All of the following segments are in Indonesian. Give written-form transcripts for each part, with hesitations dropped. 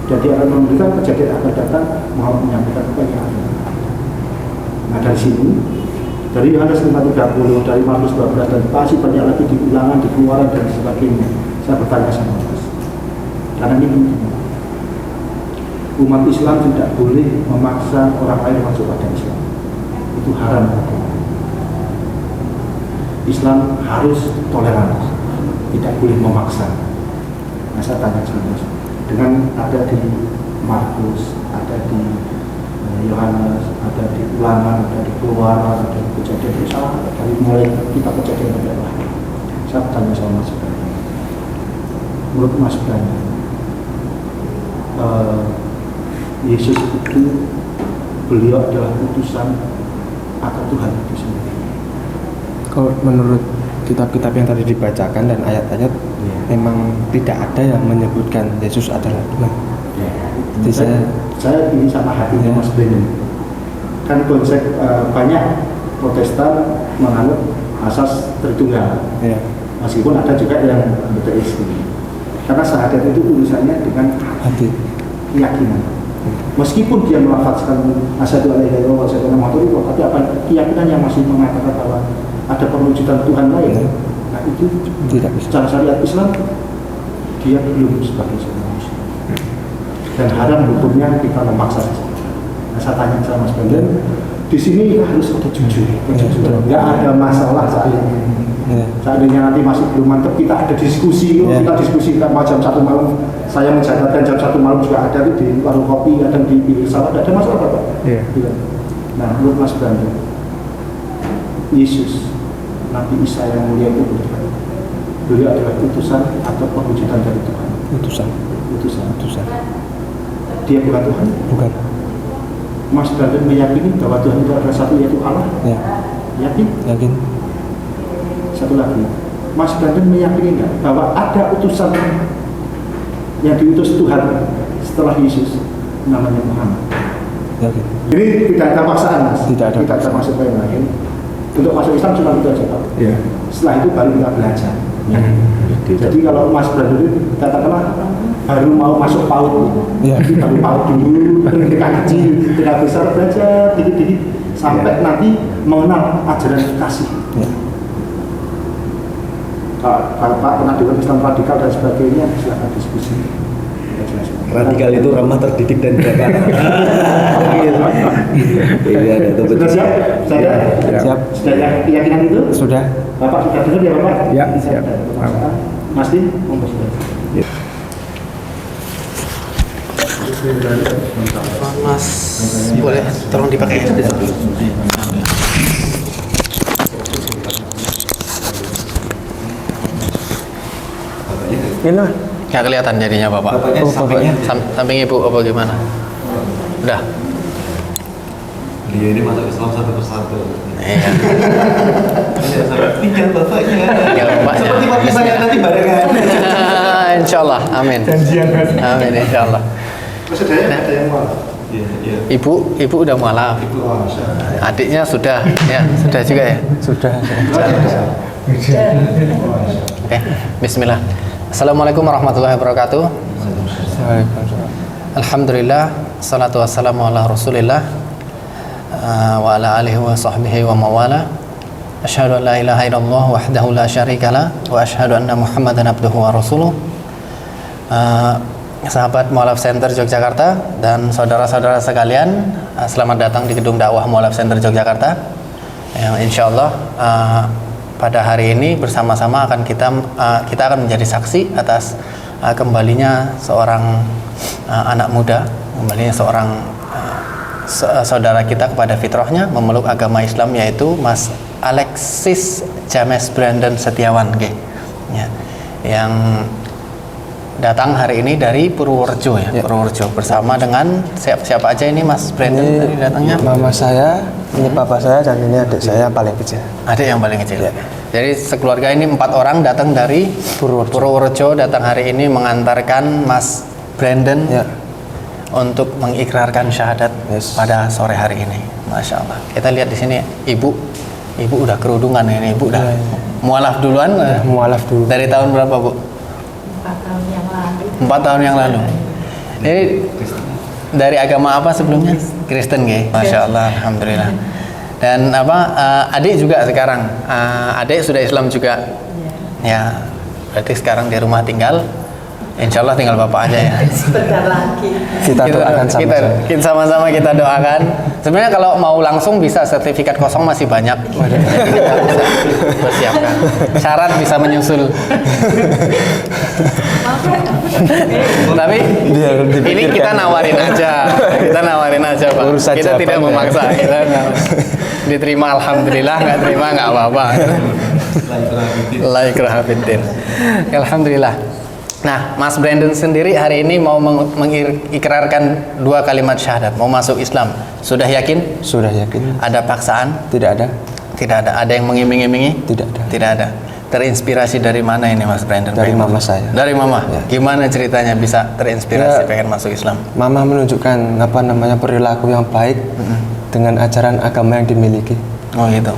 dan dia akan memberikan kejadian akan datang mau menyampaikan apa yang ada. Nah dari sini dari Yohanes 5:30, dari Markus 12 dan pasti banyak lagi di Ulangan, di Keluaran dan sebagainya. Saya bertanya sama Mas, karena ini penting. Umat Islam tidak boleh memaksa orang lain masuk pada Islam. Itu haram. Islam harus toleran, tidak boleh memaksa. Nah, saya tanya sama Mas, dengan ada di Markus, ada di Yohanes, ada di Ulangan, ada di Keluaran, ada di Kejadian, dari mulai kita Kejadian sampai akhir. Saya tanya sama Mas Bram, menurut Mas Bram, Yesus itu beliau adalah utusan atau Tuhan itu sendiri? Kalau menurut kitab-kitab yang tadi dibacakan dan ayat-ayat, memang tidak ada yang menyebutkan Yesus adalah Tuhan. Jadi saya ini sama hatinya Mas Bram. Kan konsep banyak Protestan menganut asas Tritunggal. Meskipun ada juga yang berteis. Karena syahadat itu urusannya dengan hati, keyakinan. Meskipun dia melafazkan asyhadu alla ilaha illallah wa asyhadu anna muhammadar rasulullah, tapi apa keyakinan yang masih mengatakan bahwa ada perwujudan Tuhan lain, nah itu tidak bisa. Secara syariat Islam dia belum sebagai seorang Muslim dan haram hukumnya kita memaksa. Nah, saya tanya sama Mas Bram, di sini harus ada jujur, nggak ada masalah seandainya nanti masih belum mantap, kita ada diskusi, kita diskusi kita mau jam 1 malam, saya mencatatkan jam 1 malam juga ada di warung kopi, ada di pinggir sawah, ada masalah Pak. Nah, menurut Mas Bram, Yesus, Nabi Isa yang mulia itu beliau adalah utusan atau perwujudan dari Tuhan? Utusan. Dia bukan Tuhan? Bukan. Mas Bram meyakini bahwa Tuhan itu adalah satu, yaitu Allah? Yakin? Satu lagi, Mas Bram meyakini nggak bahwa ada utusan yang diutus Tuhan setelah Yesus, namanya Muhammad? Yakin. Ini tidak ada paksaan, Mas. Tidak ada maksud yang lain. Untuk masuk Islam cuma itu aja, Pak. Setelah itu baru kita belajar. Jadi kalau Mas Bram katakanlah baru mau masuk PAUD, baru PAUD dulu, ketika kecil, ketika besar belajar, dikit-dikit sampai nanti mengenal ajaran kasih. Kalau Pak pernah dengar Islam radikal dan sebagainya, silakan diskusi. Radikal itu ramah, terdidik dan berakal. Sudah siap? Siap. Sudah keyakinan itu? Sudah. Bapak sudah dengar ya Bapak? Ya, siap. Mas Din, Mas, boleh tolong dipakai. Ini nggak kelihatan jadinya Bapak. Samping Ibu apa gimana? Udah. Dia ini masuk Islam satu persatu. Iya. Tinggal bapaknya. Tinggal bapaknya. Seperti papi saya nanti barengan. Insyaallah, amin. Amin, insyaallah. Maksudnya ada yang mualaf? Ibu udah mualaf. Adiknya sudah, ya sudah juga ya. Sudah. Oke, Bismillah. Assalamualaikum warahmatullahi wabarakatuh. Alhamdulillah, salatu wassalamu ala Rasulillah wa ala alihi wa sahbihi wa mawala. Asyhadu an la ilaha illallah wahdahu la syarikalah wa asyhadu anna Muhammadan abduhu wa rasuluh. Sahabat Mualaf Center Yogyakarta dan saudara-saudara sekalian, selamat datang di gedung dakwah Mualaf Center Yogyakarta. Yang insyaallah pada hari ini bersama-sama kita akan menjadi saksi atas kembalinya seorang anak muda, kembalinya seorang saudara kita kepada fitrahnya, memeluk agama Islam, yaitu Mas Alexis James Brandon Setiawan, ya, yang datang hari ini dari Purworejo ya. Purworejo bersama dengan siapa aja ini Mas Brandon tadi datangnya? Mama saya, ini papa saya, dan ini adik saya paling kecil. Adik yang paling kecil. Ya. Jadi sekeluarga ini 4 orang datang dari Purworejo, datang hari ini mengantarkan Mas Brandon untuk mengikrarkan syahadat pada sore hari ini. Masya Allah. Kita lihat di sini ibu udah kerudungan ini, ibu udah mualaf duluan. Mualaf dulu. Dari tahun berapa Bu? 4 tahun yang lalu. 4 tahun yang lalu. Ini dari agama apa sebelumnya? Kristen nggih. Masya Allah, alhamdulillah. Dan adik juga sekarang. Adik sudah Islam juga. Ya, berarti sekarang di rumah tinggal. Insya Allah tinggal bapak aja ya. Sebentar lagi. Kita doakan sama-sama. Kita sama-sama kita doakan. Sebenarnya kalau mau langsung bisa, sertifikat kosong masih banyak. Jadi kita bisa persiapkan. Syarat bisa menyusul. Tapi ini kita nawarin aja. Kita nawarin aja, Pak. Kita tidak memaksa. Kita diterima alhamdulillah, nggak terima nggak apa-apa. La ikraha fiddin. Alhamdulillah. Nah, Mas Brandon sendiri hari ini mau mengikrarkan 2 kalimat syahadat, mau masuk Islam. Sudah yakin? Sudah yakin. Ada paksaan? Tidak ada. Tidak ada. Ada yang mengiming-imingi? Tidak ada. Tidak ada. Terinspirasi dari mana ini Mas Brandon? Dari mama saya. Dari mama? Ya. Gimana ceritanya bisa terinspirasi pengen masuk Islam? Mama menunjukkan perilaku yang baik dengan ajaran agama yang dimiliki. Oh gitu.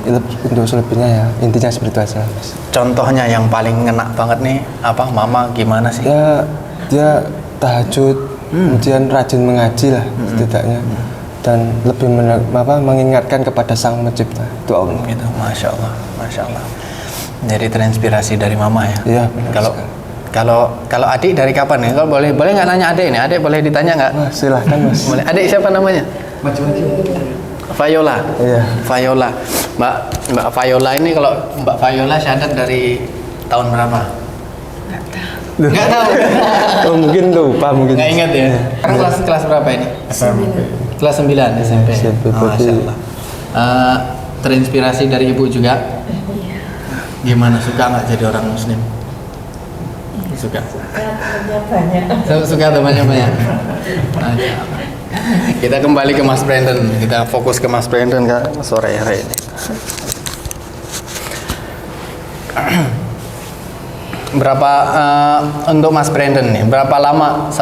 Untuk selebihnya ya intinya seperti itu aja, Mas. Contohnya yang paling ngena banget nih mama gimana sih? Ya dia tahajud, kemudian rajin mengaji lah setidaknya, dan lebih mengingatkan kepada Sang Pencipta, itu Allah. Gitu, masya Allah. Jadi terinspirasi dari mama ya. Iya. Kalau adik dari kapan ya? Kalau boleh nggak nanya adik ini? Adik boleh ditanya nggak? Silahkan Mas. Boleh. Adik siapa namanya? Viola. Iya. Viola. Mbak Viola ini, kalau Mbak Viola syahadat dari tahun berapa? Nggak tahu. Oh, mungkin lupa mungkin. Nggak ingat ya. Sekarang kelas berapa ini? Kelas 9 SMP. Masya Allah. Terinspirasi dari ibu juga. Gimana, suka nggak jadi orang Muslim? Suka. Suka temannya banyak. Kita kembali ke Mas Brandon. Kita fokus ke Mas Brandon sore hari ini. Berapa untuk Mas Brandon nih? Berapa lama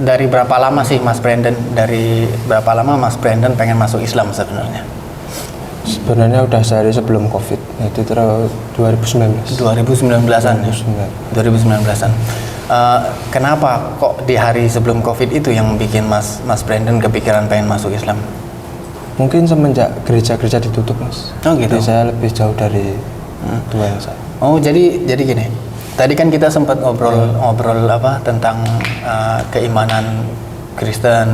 dari berapa lama sih Mas Brandon? Dari berapa lama Mas Brandon pengen masuk Islam sebenarnya? Sebenarnya udah sehari sebelum COVID. Itu 2019. 2019-an ya? 2019-an. Kenapa kok di hari sebelum COVID itu yang bikin Mas Brandon kepikiran pengen masuk Islam? Mungkin semenjak gereja-gereja ditutup, Mas. Oh gitu. Jadi saya lebih jauh dari Tuhan saya. Oh jadi gini. Tadi kan kita sempat ngobrol tentang keimanan Kristen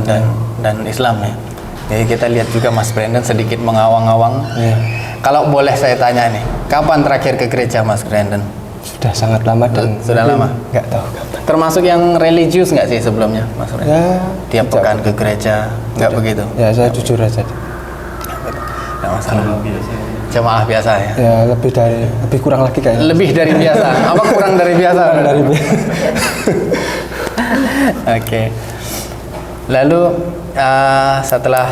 dan Islam ya. Jadi kita lihat juga Mas Brandon sedikit mengawang-awang. Yeah. Kalau boleh saya tanya nih, kapan terakhir ke gereja Mas Brandon? Sudah sangat lama dan sudah lama. Nggak tahu kapan. Termasuk yang religius nggak sih sebelumnya, Mas Brandon? Ya. Tiap pekan ke gereja, nggak begitu? Ya saya jujur aja. Nggak masalah. Jemaah biasa ya? Ya lebih kurang lagi kayaknya. Lebih dari biasa. Apa kurang dari biasa? Kurang dari biasa. Oke. Lalu setelah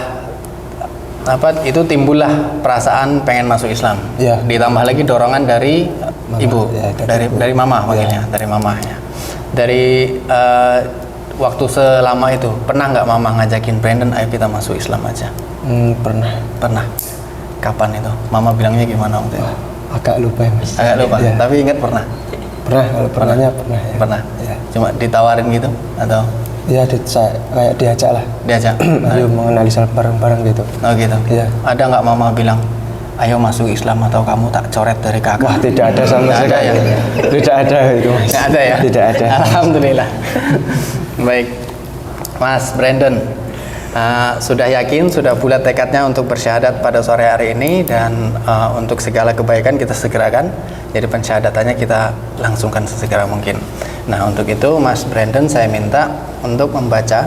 itu timbullah perasaan pengen masuk Islam. Ya. Ditambah lagi dorongan dari mama, ibu, ya, dari mama makanya, dari mamanya. Dari waktu selama itu pernah nggak mama ngajakin Brandon, ayo kita masuk Islam aja? Pernah. Kapan itu? Mama bilangnya gimana waktu itu? Agak lupa ya, Mas. Agak lupa. Ya. Tapi ingat pernah. Kalau pernahnya pernah. Ya. Pernah. Ya. Cuma ditawarin gitu atau? Ya, kayak diajak lah. Diajak. Ayo mengenali Islam bareng-bareng gitu. Oh gitu. Iya. Ada nggak mama bilang, ayo masuk Islam atau kamu tak coret dari kakak? Wah, tidak ada sama sekali. Ya? Tidak ada itu, Mas. Tidak ada ya? Tidak ada. Alhamdulillah. Baik, Mas Brandon, sudah yakin, sudah bulat tekadnya untuk bersyahadat pada sore hari ini, dan untuk segala kebaikan kita segerakan. Jadi pensyahadatannya kita langsungkan sesegera mungkin. Nah, untuk itu Mas Brandon saya minta untuk membaca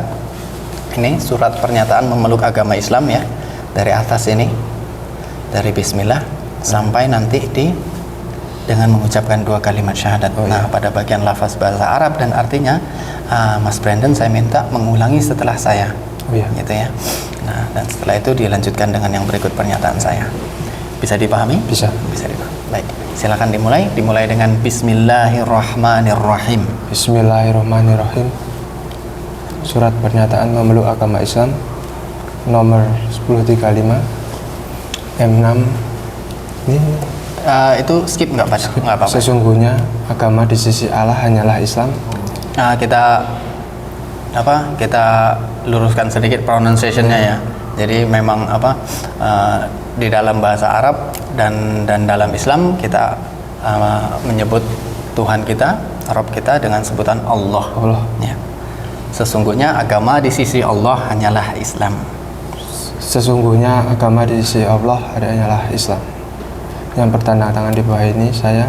ini surat pernyataan memeluk agama Islam ya, dari atas ini, dari Bismillah sampai nanti dengan mengucapkan 2 kalimat syahadat. Nah, pada bagian lafaz bahasa Arab dan artinya Mas Brandon saya minta mengulangi setelah saya. Gitu ya. Nah, dan setelah itu dilanjutkan dengan yang berikut pernyataan saya. Bisa dipahami? Bisa dipahami. Baik, silakan dimulai dengan Bismillahirrahmanirrahim. Bismillahirrahmanirrahim. Surat pernyataan memeluk agama Islam nomor 1035 M6. Ini itu skip nggak apa-apa. Sesungguhnya agama di sisi Allah hanyalah Islam. Kita kita luruskan sedikit pronunciation-nya ya. Jadi memang di dalam bahasa Arab dan dalam Islam kita menyebut Tuhan kita, Rabb kita dengan sebutan Allah. Ya. Sesungguhnya agama di sisi Allah hanyalah Islam. Sesungguhnya agama di sisi Allah hanyalah Islam. Yang bertanda tangan di bawah ini saya,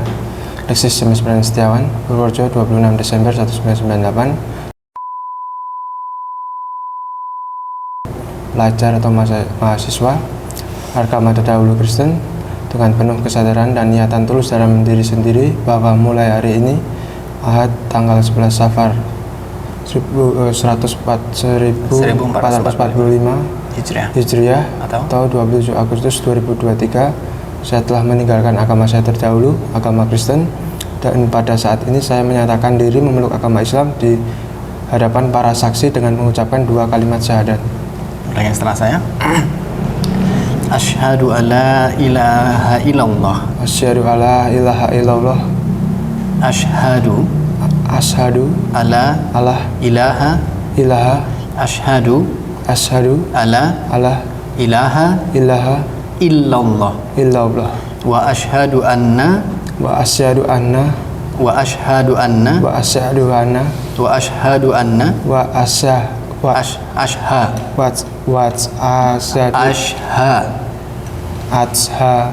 Alexis James Brian Setiawan, Purworejo, 26 Desember 1998. Pelajar atau mahasiswa agama terdahulu Kristen, dengan penuh kesadaran dan niatan tulus dalam diri sendiri bahwa mulai hari ini Ahad tanggal 11 Safar 1445 Hijriah atau 27 Agustus 2023, saya telah meninggalkan agama saya terdahulu, agama Kristen, dan pada saat ini saya menyatakan diri memeluk agama Islam di hadapan para saksi dengan mengucapkan 2 kalimat syahadat. Ulangi setelah saya. Asyhadu alla ilaha illallah. Asyhadu alla ilaha illallah. Asyhadu alla ilaha asyhadu alla ilaha illallah wa asyhadu anna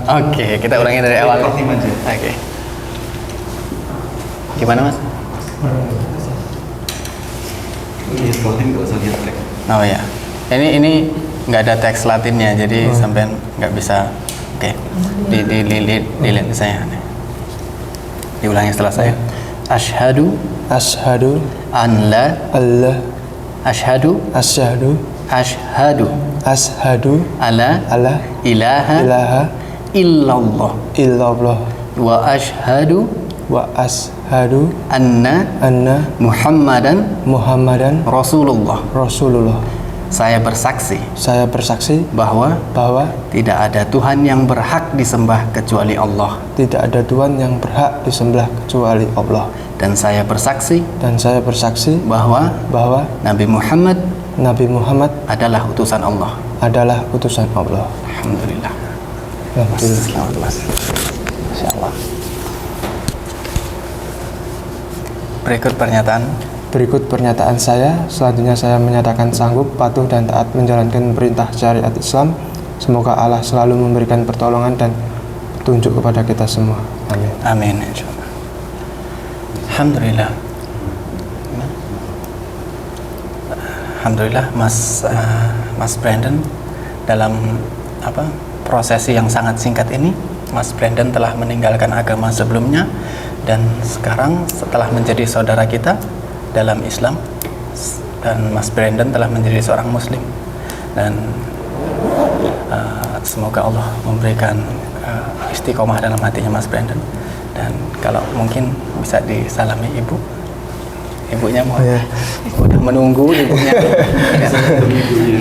Oke, kita ulangi dari awal. Oke. Gimana, Mas? Oh ya. Ini nggak ada teks Latinnya, jadi sampean nggak bisa. Oke. Dilihat saya. Diulangi setelah saya. Asyhadu an la asyhadu alla ilaha illallah wa asyhadu anna Muhammadan Rasulullah. Saya bersaksi bahwa tidak ada Tuhan yang berhak disembah kecuali Allah. Dan saya bersaksi bahwa Nabi Muhammad adalah utusan Allah. Alhamdulillah. Insyaallah. Berikut pernyataan saya. Selanjutnya saya menyatakan sanggup, patuh dan taat menjalankan perintah syariat Islam. Semoga Allah selalu memberikan pertolongan dan petunjuk kepada kita semua. Amin. Amin, insyaallah. Alhamdulillah, Mas Brandon, dalam prosesi yang sangat singkat ini, Mas Brandon telah meninggalkan agama sebelumnya dan sekarang setelah menjadi saudara kita dalam Islam, dan Mas Brandon telah menjadi seorang Muslim, dan semoga Allah memberikan istiqomah dalam hatinya Mas Brandon. Dan kalau mungkin bisa disalami ibunya mau udah menunggu ibunya.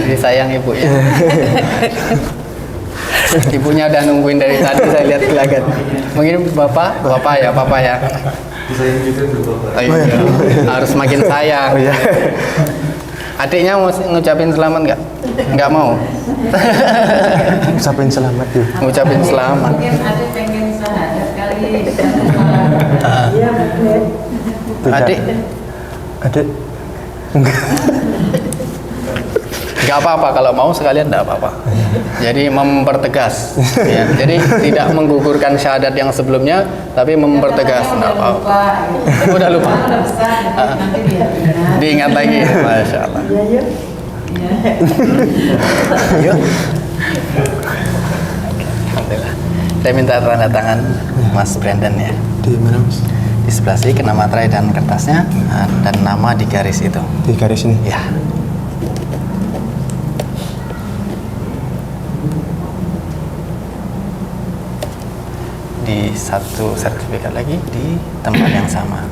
Jadi sayang ibunya. Ibunya udah nungguin dari tadi, saya lihat gelagat. Mungkin bapak ya. Sayang juga Bapak. Harus makin sayang. Adiknya mau ngucapin selamat nggak? Nggak mau. Ngucapin selamat yuk. Ngucapin selamat. Mungkin adik pengen syahadat kali. Adik. Nggak apa-apa, kalau mau sekalian nggak apa-apa. Jadi mempertegas, ya. Jadi tidak menggugurkan syahadat yang sebelumnya, tapi mempertegas. Nggak apa-apa. Udah lupa. Diingat lagi, Masya Allah. Yuk. Alhamdulillah. Saya minta tanda tangan Mas Brandon ya. Di mana, Mas? Di sebelah sini, kena materai dan kertasnya, dan nama di garis itu. Di garis ini? Ya. Di satu sertifikat lagi di tempat yang sama.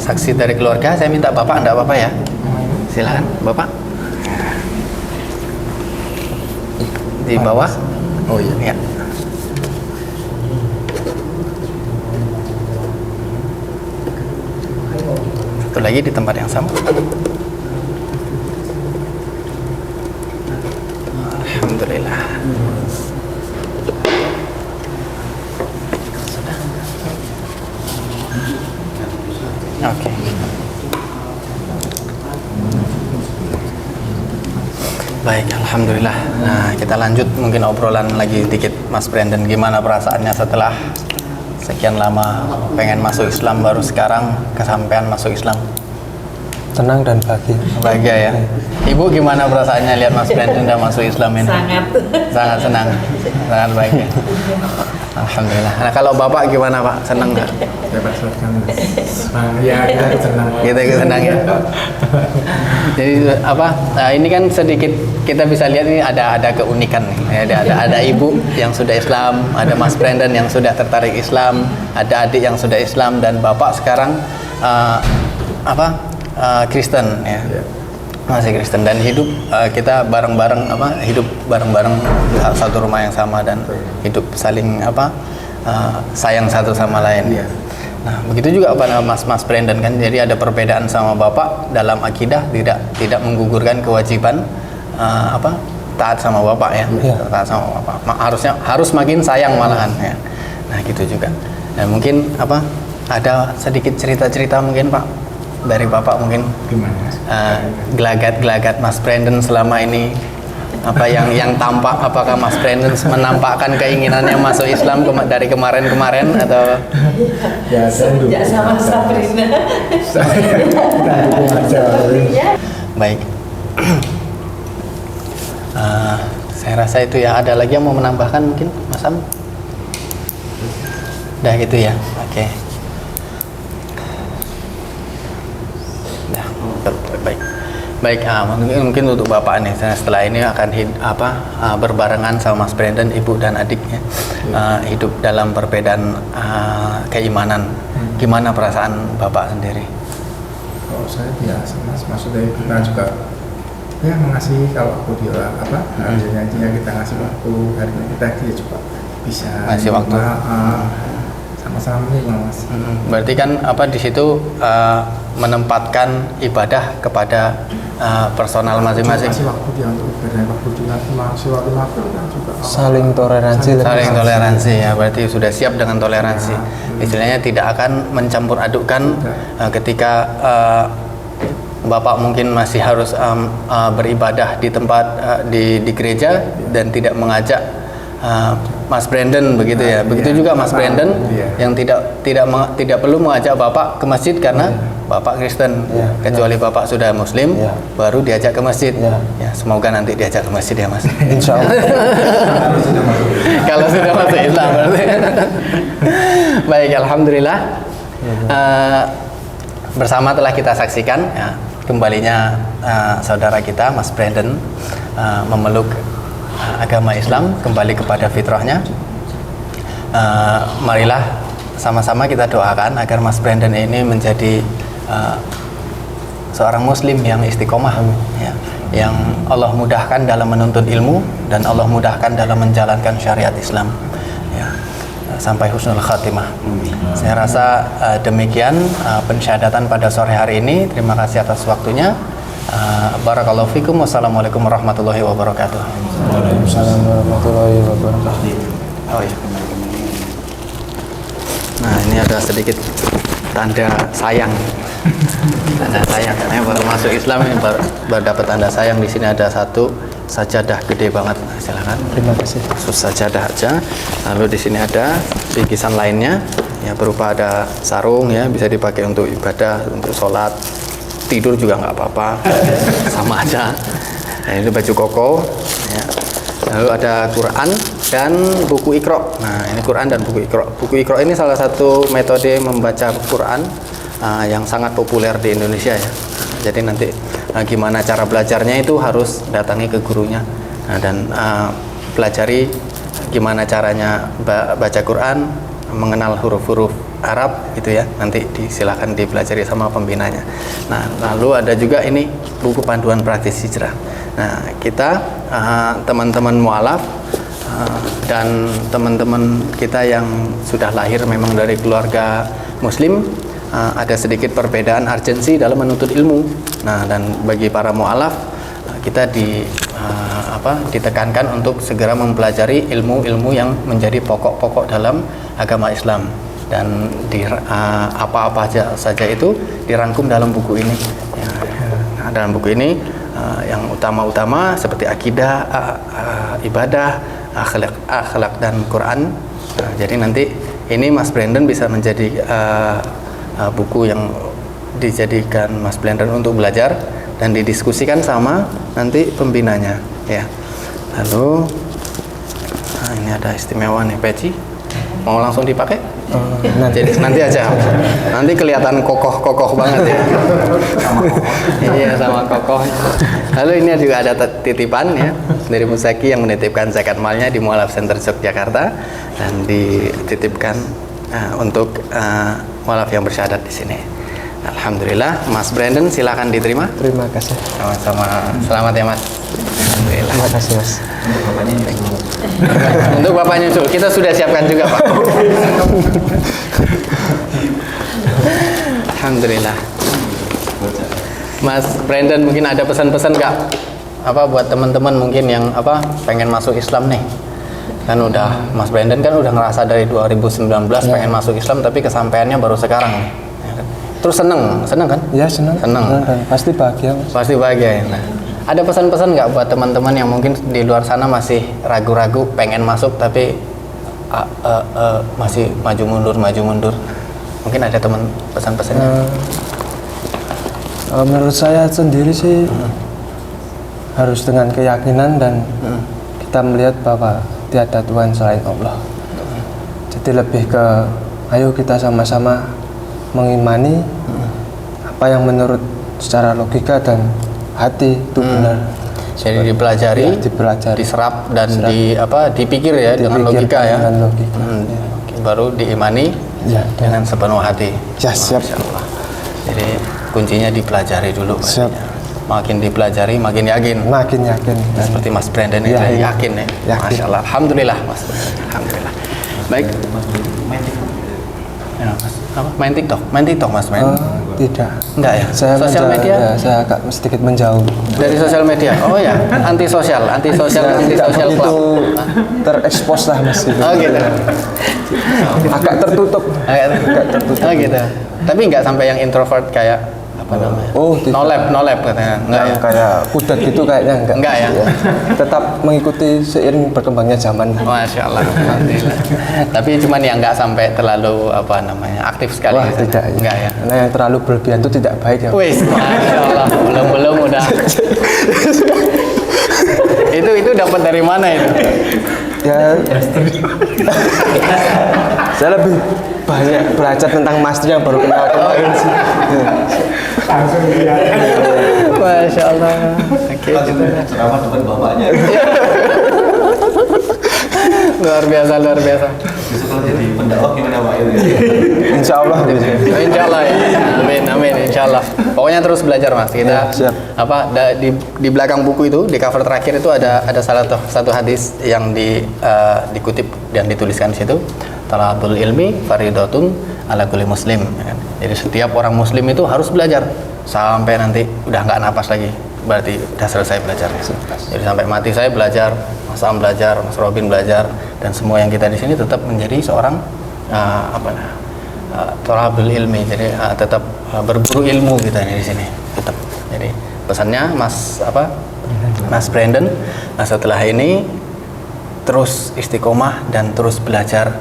saksi dari keluarga, saya minta Bapak, enggak apa-apa ya? Silakan, Bapak. Di bawah. Oh iya. Ya. Satu lagi di tempat yang sama. Alhamdulillah. Sudah. Oke. Baik, alhamdulillah. Nah, kita lanjut mungkin obrolan lagi dikit, Mas Brandon. Gimana perasaannya setelah sekian lama pengen masuk Islam, baru sekarang kesampaian masuk Islam? Tenang dan bahagia. Bahagia ya. Ibu gimana perasaannya lihat Mas Brandon udah masuk Islam ini? Sangat senang, sangat bahagia. Alhamdulillah. Nah, kalau Bapak gimana Pak? Senang nggak? Ya, kita senang. Kita senang ya. Jadi apa? Nah, ini kan sedikit kita bisa lihat ini ada keunikan nih. Ada ibu yang sudah Islam, ada Mas Brandon yang sudah tertarik Islam, ada adik yang sudah Islam, dan Bapak sekarang Kristen ya. Masih Kristen, dan hidup kita bareng-bareng hidup bareng-bareng satu rumah yang sama, dan hidup saling sayang satu sama lain. Nah, begitu juga Mas Brandon kan, jadi ada perbedaan sama Bapak dalam akidah, tidak menggugurkan kewajiban taat sama Bapak ya. Taat sama Bapak. Harus makin sayang malahan ya. Nah, gitu juga. Dan mungkin ada sedikit cerita-cerita mungkin Pak dari Bapak mungkin, Gimana? Gelagat Mas Brandon selama ini, yang tampak, apakah Mas Brandon menampakkan keinginannya masuk Islam dari kemarin-kemarin atau Ya, Sejak sama Sabrina. baik. Saya rasa itu ya. Ada lagi yang mau menambahkan mungkin Mas Am? Udah gitu ya. Oke. Baik, mungkin untuk Bapak nih, setelah ini akan berbarengan sama Mas Brandon, ibu dan adiknya, hidup dalam perbedaan keimanan. Gimana perasaan Bapak sendiri? Kalau saya biasa Mas, maksudnya kita juga ya mengasihi, kalau aku dia hasilnya dia kita ngasih waktu, hari ini kita dia juga bisa ngasih waktu. Sama-sama nih Mas. Berarti kan di situ menempatkan ibadah kepada personal masing-masing. Masih waktu dia untuk ibadah, waktu dia masih waktu kan juga Saling toleransi. Saling toleransi ya, berarti sudah siap dengan toleransi. Istilahnya tidak akan mencampur adukkan ketika Bapak mungkin masih harus beribadah di tempat di gereja dan tidak mengajak Mas Brandon begitu ya. Begitu juga Mas Brandon yang tidak perlu mengajak Bapak ke masjid karena Bapak Kristen, kecuali Bapak sudah Muslim baru diajak ke masjid. Ya, semoga nanti diajak ke masjid ya Mas. Insya Allah. Kalau sudah masuk Islam berarti. Baik, alhamdulillah. Bersama telah kita saksikan ya, kembalinya saudara kita Mas Brandon memeluk agama Islam, kembali kepada fitrahnya. Marilah sama-sama kita doakan agar Mas Brandon ini menjadi seorang Muslim yang istiqomah, ya, yang Allah mudahkan dalam menuntut ilmu dan Allah mudahkan dalam menjalankan syariat Islam, ya, sampai husnul khatimah. Saya rasa demikian pensyahadatan pada sore hari ini. Terima kasih atas waktunya. Barakallahu fikum. Wassalamualaikum warahmatullahi wabarakatuh. Waalaikumsalam warahmatullahi wabarakatuh. Oh iya. Nah, ini ada sedikit tanda sayang. Tanda sayang. Saya baru masuk Islam ini baru dapat tanda sayang. Di sini ada satu sajadah gede banget. Nah, silakan. Terima kasih. Khusus sajadah aja. Lalu di sini ada bingkisan lainnya, ya, berupa ada sarung, ya, bisa dipakai untuk ibadah, untuk sholat, tidur juga nggak apa-apa, sama aja. Nah, ini baju koko, ya. Lalu ada Quran dan buku Iqra. Nah, ini Quran dan buku Iqra. Buku Iqra ini salah satu metode membaca Quran yang sangat populer di Indonesia, ya. Jadi nanti gimana cara belajarnya itu harus datangi ke gurunya, dan pelajari gimana caranya baca Quran, mengenal huruf-huruf Arab gitu ya, nanti silakan dipelajari sama pembinanya. Nah, lalu ada juga ini buku panduan praktis hijrah. Nah, kita teman-teman mualaf dan teman-teman kita yang sudah lahir memang dari keluarga muslim, ada sedikit perbedaan urgensi dalam menuntut ilmu. Nah, dan bagi para mualaf kita ditekankan untuk segera mempelajari ilmu-ilmu yang menjadi pokok-pokok dalam agama Islam, dan apa-apa saja itu dirangkum dalam buku ini ya. Nah, dalam buku ini yang utama-utama seperti akidah, ibadah, akhlak dan Quran. Nah, jadi nanti ini Mas Brandon bisa menjadi buku yang dijadikan Mas Brandon untuk belajar dan didiskusikan sama nanti pembinanya ya. Lalu ini ada istimewa nih peci, mau langsung dipakai? Jadi nanti aja, nanti kelihatan kokoh banget ya. Iya, sama kokoh. Lalu ini juga ada titipan ya dari Musaki yang menitipkan zakat malnya di Mualaf Center Yogyakarta, dan dititipkan untuk mualaf yang bersyahadat di sini. Alhamdulillah, Mas Brandon silakan diterima. Terima kasih. Sama-sama. Selamat ya Mas. Alhamdulillah. Terima kasih Mas. Untuk Bapak nyusul, kita sudah siapkan juga Pak. Alhamdulillah. Mas Brandon mungkin ada pesan-pesan nggak? Buat teman-teman mungkin yang pengen masuk Islam nih. Kan Mas Brandon kan udah ngerasa dari 2019 pengen masuk Islam, tapi kesampaiannya baru sekarang. Terus seneng kan? Ya, seneng. Pasti bahagia Mas. Pasti bahagia. Nah, ada pesan-pesan nggak buat teman-teman yang mungkin di luar sana masih ragu-ragu pengen masuk tapi masih maju mundur? Mungkin ada pesan-pesannya. Menurut saya sendiri sih harus dengan keyakinan dan kita melihat bahwa tiada Tuhan selain Allah. Jadi lebih ke ayo kita sama-sama mengimani apa yang menurut secara logika dan hati itu benar. Jadi dipelajari, diserap dan dipikir ya dengan logika ya. Dengan logika. Baru diimani dengan sepenuh hati. Ya, siap. Jadi kuncinya dipelajari dulu. Siap. Makin dipelajari makin yakin. Makin yakin. Seperti Mas Brandon itu yakin ya. Masya Allah. Alhamdulillah Mas. Alhamdulillah. Baik. Ya, Mas. Main TikTok Mas main? Tidak. Enggak ya? Saya sosial media? Ya, saya agak sedikit menjauh. Dari sosial media? Oh ya, anti sosial itu terekspos lah Mas gitu. Oh gitu. Agak tertutup. Oh gitu. Tapi nggak sampai yang introvert kayak apa namanya? Oh, no lab katanya. Enggak ya? Kayak kudet gitu kayaknya enggak. Enggak ya? Tetap mengikuti seiring berkembangnya zaman. Masya Allah. Alhamdulillah. Tapi cuman yang nggak sampai terlalu aktif sekali. Wah, tidak. Enggak ya? Karena yang terlalu berlebihan itu tidak baik ya. Wih, Masya Allah. Belum udah. itu dapat dari mana itu? Ya, saya lebih banyak belajar tentang Mas yang baru kenal kemarin sih. Masya Allah. Oke. Ceramah depan bapaknya. Luar biasa. Besok kalau jadi pendakwah gimana Pak itu? Insya Allah. Insya Allah ya. Amin. Insya Allah. Pokoknya terus belajar Mas. Kita siap. Di belakang buku itu, di cover terakhir itu ada satu hadis yang dikutip dan dituliskan di situ. Talabul ilmi faridatun ala kulli muslim. Jadi setiap orang muslim itu harus belajar sampai nanti udah nggak napas lagi, berarti udah selesai belajar. Jadi sampai mati saya belajar, Mas Am belajar, Mas Robin belajar, dan semua yang kita di sini tetap menjadi seorang talabul ilmi. Jadi tetap berburu ilmu kita di sini tetap. Jadi pesannya Mas Brandon, nah setelah ini terus istiqomah dan terus belajar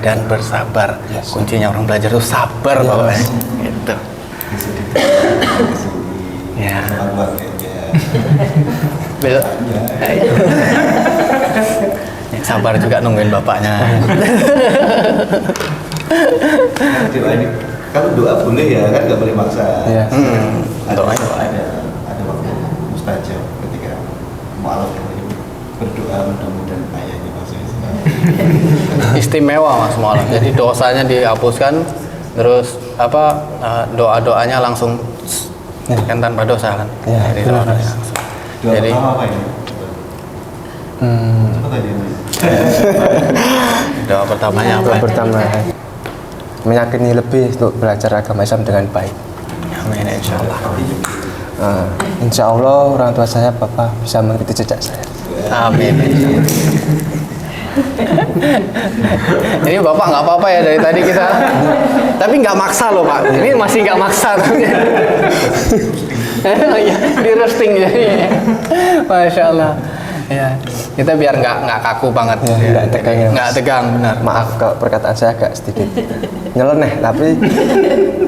dan bersabar. Kuncinya orang belajar itu sabar, Bapak. Gitu. Ya. Sabar juga nungguin bapaknya. Kalau doa boleh ya kan, nggak boleh maksa. Iya. Doa ada waktu mustajab ketika mualaf berdoa mudah-mudahan ayahnya masuk Islam. Istimewa Mas Mualaf. Jadi dosanya dihapuskan, terus doa-doanya langsung kan tanpa dosa kan. Jadi doanya langsung. Jadi apa ini? Apa tadi? doa pertamanya apa? Doa pertama meyakini lebih untuk belajar agama Islam dengan baik. Amin insyaallah. Insya Allah orang tua saya Bapak bisa mengikuti jejak saya. Amin. Ini Bapak nggak apa-apa ya dari tadi kita, tapi nggak maksa loh Pak. Ini masih nggak maksa. Ya, di roasting jadi. Masya Allah. Ya, kita biar nggak kaku banget. Nggak tegang ya, Mas. Nggak tegang, benar. Maaf kalau perkataan saya agak sedikit nyeleneh, tapi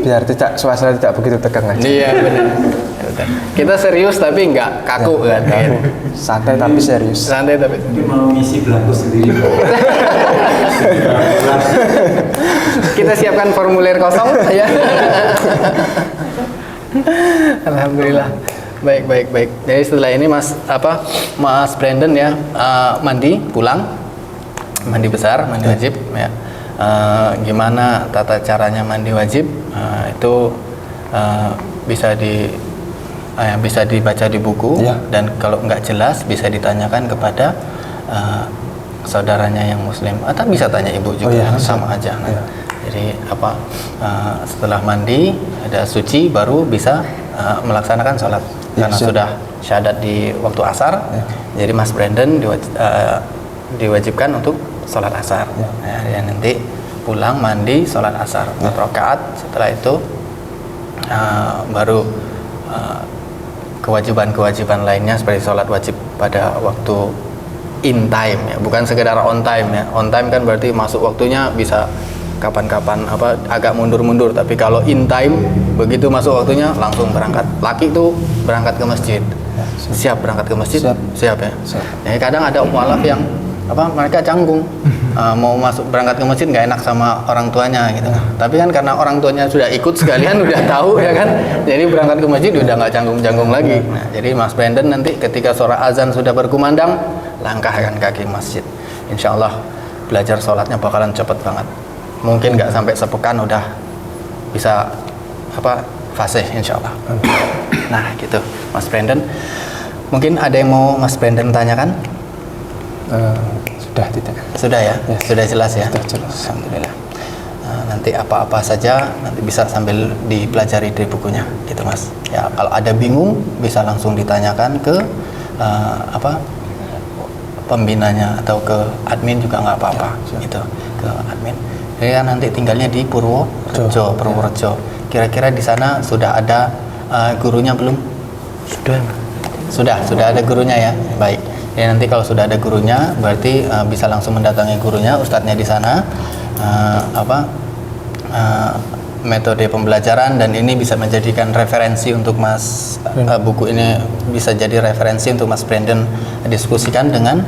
biar tidak suasana tidak begitu tegang aja. Iya benar. Kita serius tapi nggak kaku kan. Santai tapi serius. Santai tapi. Ini mau ngisi belangko sendiri. Kita siapkan formulir kosong ya. Alhamdulillah. Baik. Jadi setelah ini Mas Brandon ya mandi pulang, mandi besar, mandi wajib ya. Gimana tata caranya mandi wajib itu bisa dibaca di buku ya. Dan kalau nggak jelas bisa ditanyakan kepada saudaranya yang muslim atau bisa tanya ibu juga sama aja. Nah, jadi setelah mandi ada suci baru bisa melaksanakan sholat karena sudah syahadat di waktu asar. Jadi Mas Brandon diwajibkan untuk sholat asar. Ya, nanti pulang mandi sholat asar 4 rakaat. Setelah itu baru kewajiban-kewajiban lainnya seperti sholat wajib pada waktu in time ya, bukan sekedar on time ya. On time kan berarti masuk waktunya bisa kapan-kapan agak mundur-mundur, tapi kalau in time begitu masuk waktunya langsung berangkat. Laki itu berangkat ke masjid. Siap berangkat ke masjid? Siap ya. Jadi kadang ada mualaf yang mereka canggung mau berangkat ke masjid nggak enak sama orang tuanya gitu. Tapi kan karena orang tuanya sudah ikut sekalian udah tahu ya kan. Jadi berangkat ke masjid udah nggak canggung-canggung lagi. Nah, jadi Mas Brandon nanti ketika suara azan sudah berkumandang, langkahkan kaki masjid. Insya Allah belajar sholatnya bakalan cepet banget. Mungkin nggak sampai sepekan udah bisa fasih insya Allah. Nah gitu Mas Brandon. Mungkin ada yang mau Mas Brandon tanyakan? Sudah tidak. Sudah ya? Sudah jelas ya? Sudah jelas. Alhamdulillah. Nanti apa-apa saja nanti bisa sambil dipelajari dari bukunya gitu Mas. Ya kalau ada bingung bisa langsung ditanyakan ke pembinanya atau ke admin juga nggak apa-apa gitu, ke admin. Jadi kan nanti tinggalnya di Purworejo. Kira-kira di sana sudah ada gurunya belum? Sudah ada gurunya ya. Baik. Ya nanti kalau sudah ada gurunya berarti bisa langsung mendatangi gurunya, ustadznya di sana. Metode pembelajaran dan ini bisa menjadikan referensi untuk Mas buku ini bisa jadi referensi untuk Mas Brandon diskusikan dengan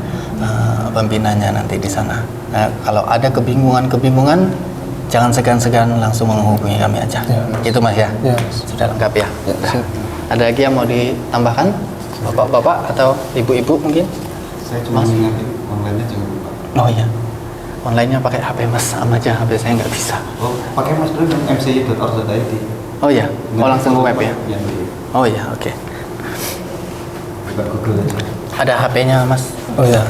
pembinanya nanti di sana. Nah, kalau ada kebingungan jangan segan-segan langsung menghubungi kami aja. Itu Mas ya. Sudah lengkap ya. Nah, ada lagi yang mau ditambahkan? Bapak-bapak atau ibu-ibu mungkin? Saya cuma mengingatkan online-nya jangan lupa. Oh iya. Online-nya pakai HP Mas, sama aja HP saya nggak bisa. Oh, pakai Mas Brandon mci.org.id. Oh iya, langsung ke web ya? Oh iya, oke. Buka Google aja. Ada HP-nya Mas? Oh iya.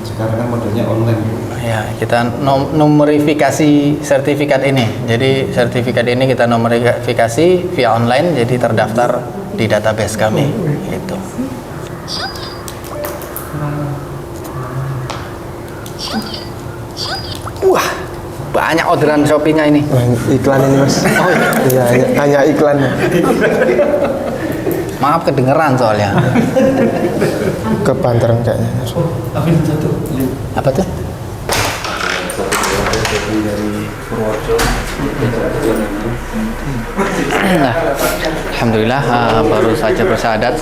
Sekarang kan modelnya online. Ya, kita nomorifikasi sertifikat ini. Jadi sertifikat ini kita nomorifikasi via online, jadi terdaftar di database kami. Gitu. Wah, banyak orderan Shopee-nya ini. Iklan ini Mas. Oh iya, hanya iklan. Maaf kedengeran soalnya. Kebanteran kayaknya. Apa tuh? Dari Purworejo. Nah, alhamdulillah baru saja bersyahadat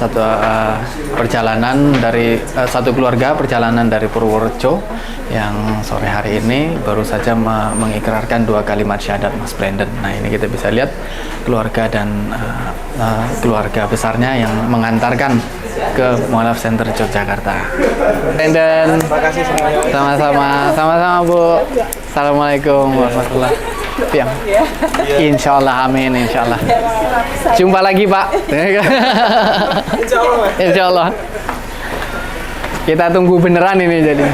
satu keluarga perjalanan dari Purworejo yang sore hari ini baru saja mengikrarkan 2 kalimat syahadat Mas Brandon. Nah, ini kita bisa lihat keluarga dan keluarga besarnya yang mengantarkan ke Mualaf Center Yogyakarta. Brandon, sama-sama Bu. Assalamualaikum warahmatullahi wabarakatuh. Insya Allah, amin, insya Allah. Jumpa lagi Pak. Insya Allah. Kita tunggu beneran ini jadi.